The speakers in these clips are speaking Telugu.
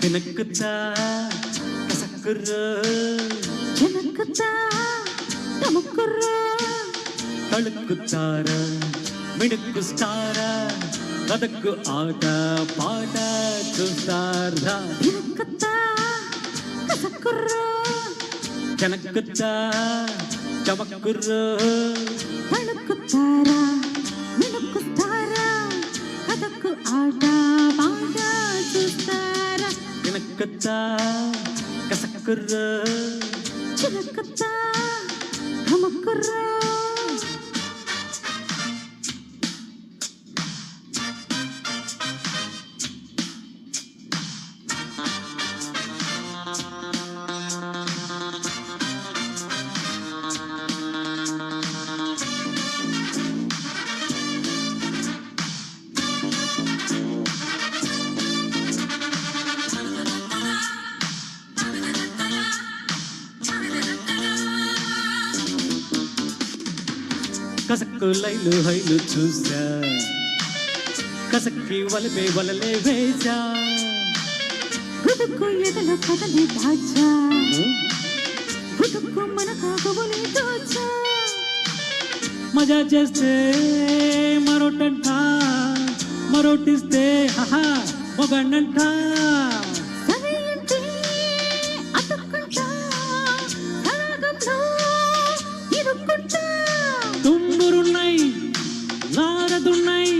తినక్కుతా కసక్కుర్రో చినక్కుతా తముక్కుర్రో తళుక్కుతారా మిడుక్కుస్తారా కథకు ఆట పాట చూస్తారా తినక్కుతా కసక్కుర్రో చెనక్కుతా చమక్కుర్రో తళుక్కుతారా మిడుక్కుస్తారా కథకు ఆట పాట చూస్తారా తినక్కుతా కసక్కుర్రో చినక్కుతా తముక్కుర్రో కసక్కు లైలు హైలు చూసా కసక్కి వలపే వలలే వేసా గుడుకు ఎదల కదలే దాచా గుడుకు మన కాగులే దోచా మజా చేస్తే మరోటంట మరోటిస్తే హహా మొగండంట సరే అంటే అతుక్కుంటా తరాగంలో ఇరుక్కుంటా తుంబురున్నాయి నారదున్నాయి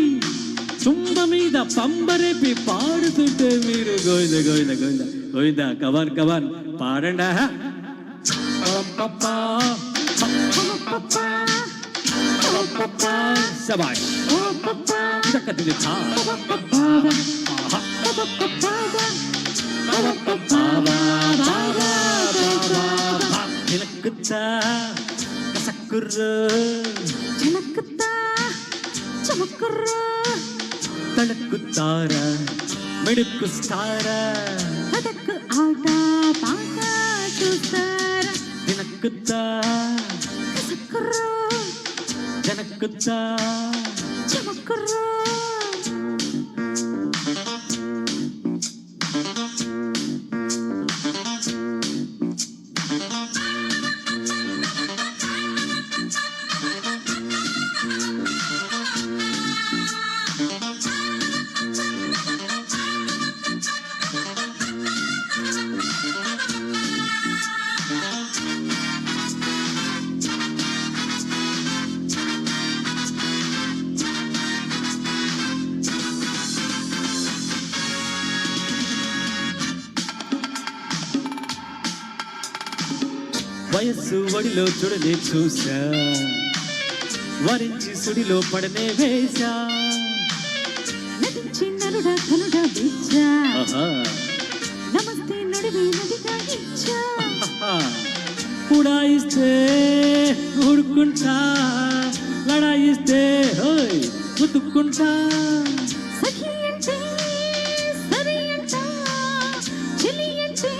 తుంబ మీద పంబరేపి పాడుతుంటే మీరు గోవింద గోవింద గోవింద గోవింద కవన్ కవన్ పాడండా శబాష్ చక్కటి తినక్కుతా కసక్కుర్రో చినక్కుతా చమక్కుర్రో తళక్కుతారా మిడుక్కుస్తారా కథకు ఆట పాట చూస్తారా తినక్కుతా కసక్కుర్రో జనక్కుతా చమక్కుర్రో వయస్సు ఒడిలో చూడలే చూసా వరించి సుడిలో పడనే వేసా నటించి నరుడా ధనుడా బిచ్చా ఆహా, నమస్తే నడివే నదిగా ఇచ్చా ఉడాయిస్తే ఊరుకుంటా లడాయిస్తే హోయ్ గుద్దుకుంటా సఖి అంటే సరి అంట చెలి అంటే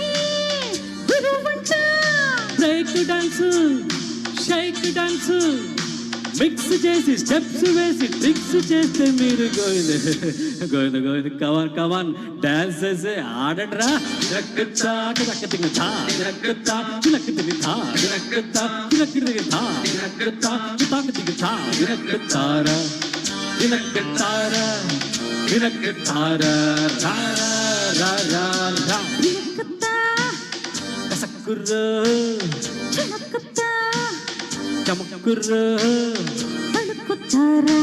గురువంట break dance shake dance mix చేసి స్టెప్స్ వేసి ట్రిక్స్ చేస్తే మీరు గోవింద గోవింద గోవింద కవన్ కవన్ డాన్స్ చేసి ఆడండ్రా చిరక్కుతా చిరక్కుతా చిరక్కుతా చిరక్కుతా చిరక్కుతా చిరక్కుతా చిరక్కుతా చిరక్కుతా చిరక్కుతారా చిరక్కుతారా చిరక్కుతారా రా రా రా రా తినక్కుతా కసక్కుర్రో చినక్కుతా చమక్కుర్రో తడుక్కుతారా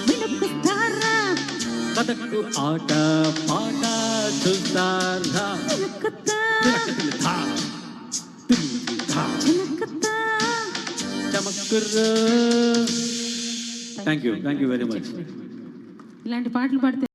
మినుక్కుతారా కథకు ఆట పాట చూస్తారా తినక్కుతా తినక్కుతా చినక్కుతా చమక్కుర్రో థ్యాంక్ యూ వెరీ మచ్ ఇలాంటి పాటలు పాడితే